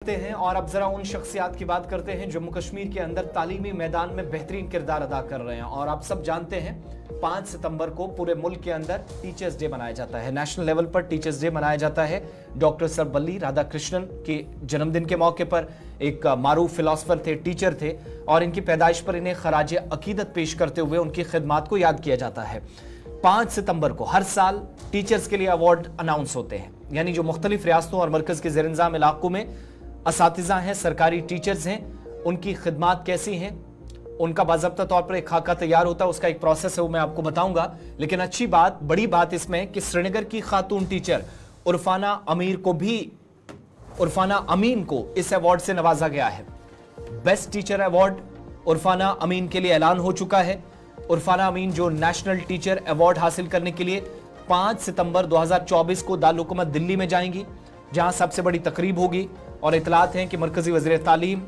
हैं और अब जरा उन शख्सियात की बात करते हैं जम्मू कश्मीर के अंदर तालीमी मैदान में बेहतरीन किरदार अदा कर रहे हैं। और आप सब जानते हैं 5 सितंबर को पूरे मुल्क के अंदर टीचर्स डे मनाया जाता है। नेशनल लेवल पर टीचर्स डे मनाया जाता है। डॉक्टर सर्वपल्ली राधाकृष्णन के जन्मदिन के मौके पर एक मारूफ फिलोसफर थे, टीचर थे, और इनकी पैदाइश पर इन्हें खराज अकीदत पेश करते हुए उनकी खिदमात को याद किया जाता है। 5 सितंबर को हर साल टीचर्स के लिए अवार्ड अनाउंस होते हैं, यानी जो मुख्तलिफ रियासतों और मरकज के ज़ेर-इंतज़ाम इलाकों में असातिज़ा हैं, सरकारी टीचर्स हैं, उनकी खिदमात कैसी हैं, उनका बाज़ाब्ता तौर पर एक खाका तैयार होता है, उसका एक प्रोसेस है, वो मैं आपको बताऊंगा। लेकिन अच्छी बात, बड़ी बात इसमें कि श्रीनगर की खातून टीचर उर्फाना अमीन को इस अवार्ड से नवाजा गया है। बेस्ट टीचर अवार्ड उर्फाना अमीन के लिए ऐलान हो चुका है। उर्फाना अमीन जो नेशनल टीचर अवार्ड हासिल करने के लिए 5 सितंबर 2024 को दारुल हुकूमत दिल्ली में जाएंगी, जहां सबसे बड़ी तकरीब होगी। और इतलात हैं कि मरकजी वज़ीर तालीम,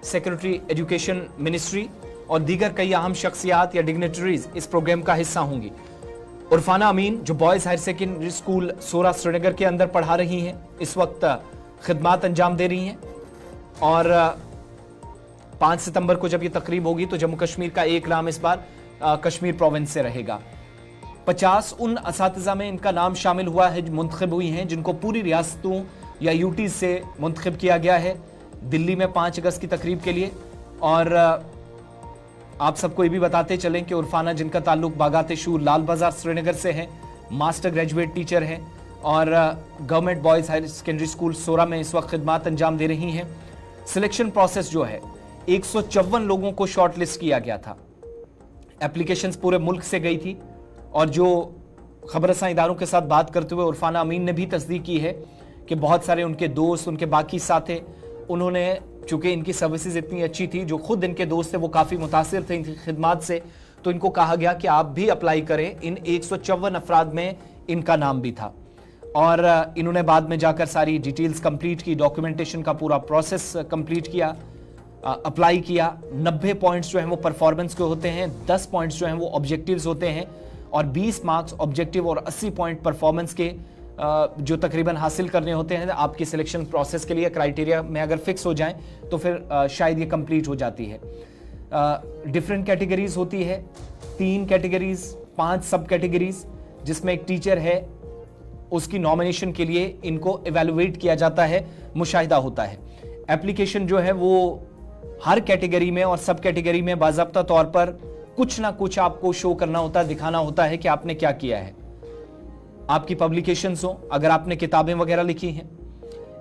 सेक्रेटरी एजुकेशन मिनिस्ट्री और दीगर कई अहम शख्सियात या डिग्नेटरीज इस प्रोग्राम का हिस्सा होंगी। उर्फाना अमीन जो बॉयज़ हायर सेकेंडरी स्कूल सोरा श्रीनगर के अंदर पढ़ा रही हैं, इस वक्त खिदमात अंजाम दे रही हैं। और 5 सितंबर को जब ये तकरीब होगी तो जम्मू कश्मीर का एक नाम इस बार कश्मीर प्रोविंस से रहेगा। 50 उन असातिज़ा में इनका नाम शामिल हुआ है, मुंतखब हुई हैं, जिनको पूरी रियासतों या यूटी से मुंतखब किया गया है दिल्ली में 5 अगस्त की तकरीब के लिए। और आप सबको ये भी बताते चलें कि उर्फाना, जिनका ताल्लुक बागाते शूर लाल बाजार श्रीनगर से है, मास्टर ग्रेजुएट टीचर हैं और government boys higher secondary school Sora में इस वक्त खिदमात अंजाम दे रही हैं। सिलेक्शन प्रोसेस जो है, 154 लोगों को शॉर्ट लिस्ट किया गया था। एप्लीकेशंस पूरे मुल्क से गई थी और जो खबरसां इदारों के साथ बात करते हुए उर्फाना अमीन ने भी तस्दीक की है कि बहुत सारे उनके दोस्त, उनके बाकी साथी, उन्होंने, चूंकि इनकी सर्विसेज इतनी अच्छी थी, जो खुद इनके दोस्त थे वो काफ़ी मुतासिर थे इनकी खिदमात से, तो इनको कहा गया कि आप भी अप्लाई करें। इन 154 अफराद में इनका नाम भी था और इन्होंने बाद में जाकर सारी डिटेल्स कंप्लीट की, डॉक्यूमेंटेशन का पूरा प्रोसेस कंप्लीट किया, अप्लाई किया। 90 पॉइंट्स जो हैं वो परफॉर्मेंस के होते हैं, 10 पॉइंट्स जो हैं वो ऑब्जेक्टिव्स होते हैं और 20 मार्क्स ऑब्जेक्टिव और 80 पॉइंट परफॉर्मेंस के जो तकरीबन हासिल करने होते हैं आपकी सिलेक्शन प्रोसेस के लिए। क्राइटेरिया में अगर फिक्स हो जाएं तो फिर शायद ये कंप्लीट हो जाती है। डिफरेंट कैटेगरीज होती है, 3 कैटेगरीज, 5 सब कैटेगरीज, जिसमें एक टीचर है, उसकी नॉमिनेशन के लिए इनको इवेलुएट किया जाता है, मुशाहिदा होता है। एप्लीकेशन जो है वो हर कैटेगरी में और सब कैटेगरी में बाज़ाब्ता तौर पर कुछ ना कुछ आपको शो करना होता है, दिखाना होता है कि आपने क्या किया है। आपकी पब्लिकेशंस हो, अगर आपने किताबें वगैरह लिखी हैं,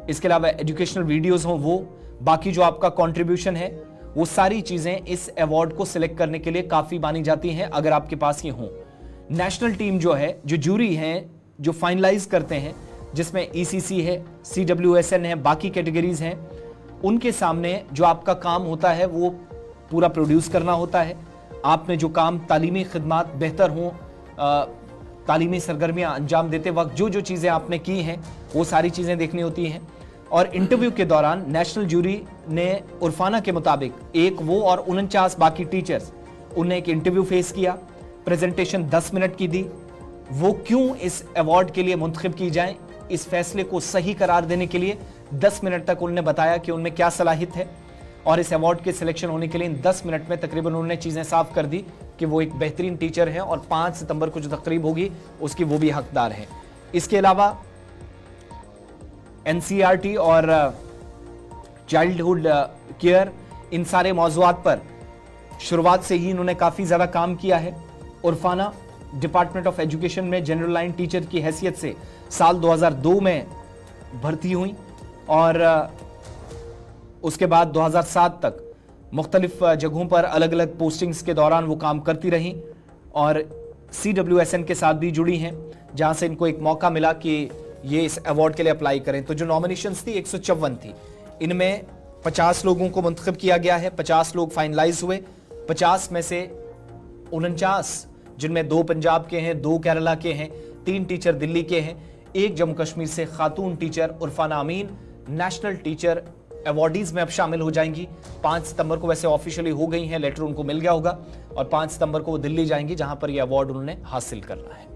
इसके अलावा एजुकेशनल वीडियोस हों, वो बाकी जो आपका कंट्रीब्यूशन है, वो सारी चीजें इस अवार्ड को सिलेक्ट करने के लिए काफी मानी जाती हैं अगर आपके पास ये हों। नेशनल टीम जो है, जो जूरी है, जो फाइनलाइज करते हैं, जिसमें ECC है, CWSN है, बाकी कैटेगरीज हैं, उनके सामने जो आपका काम होता है वो पूरा प्रोड्यूस करना होता है। आपने जो काम, तालीमी खिदमात बेहतर हों, तालीमी सरगर्मियाँ अंजाम देते वक्त जो जो चीज़ें आपने की हैं वो सारी चीज़ें देखनी होती हैं। और इंटरव्यू के दौरान नेशनल जूरी ने उर्फाना के मुताबिक एक वो और 49 बाकी टीचर्स, उन्हें एक इंटरव्यू फेस किया, प्रेजेंटेशन 10 मिनट की दी। वो क्यों इस अवार्ड के लिए मुंतखब की जाए, इस फैसले को सही करार देने के लिए 10 मिनट तक उन्होंने बताया कि उनमें क्या सलाहियत है। और इस अवार्ड के सिलेक्शन होने के लिए इन 10 मिनट में तकरीबन उन्होंने चीज़ें साफ कर दी कि वो एक बेहतरीन टीचर हैं और 5 सितंबर को जो तकरीब होगी उसकी वो भी हकदार हैं। इसके अलावा NCERT और चाइल्डहुड केयर, इन सारे मौज़ूआत पर शुरुआत से ही इन्होंने काफ़ी ज़्यादा काम किया है। उर्फाना डिपार्टमेंट ऑफ एजुकेशन में जनरल लाइन टीचर की हैसियत से साल 2002 में भर्ती हुई और उसके बाद 2007 तक मुख्तलिफ जगहों पर अलग अलग पोस्टिंग्स के दौरान वो काम करती रहीं और CWSN के साथ भी जुड़ी हैं, जहां से इनको एक मौका मिला कि ये इस अवार्ड के लिए अप्लाई करें। तो जो नॉमिनेशंस थी 154 थी, इनमें 50 लोगों को मुंतखब किया गया है, 50 लोग फाइनलाइज हुए। 50 में से 49, जिनमें 2 पंजाब के हैं, 2 केरला के हैं, 3 टीचर दिल्ली के हैं, 1 जम्मू कश्मीर से खातून टीचर उर्फाना अमीन नेशनल टीचर अवार्डीज में अब शामिल हो जाएंगी। 5 सितंबर को वैसे ऑफिशियली हो गई हैं, लेटर उनको मिल गया होगा और 5 सितंबर को वो दिल्ली जाएंगी, जहां पर ये अवार्ड उन्होंने हासिल करना है।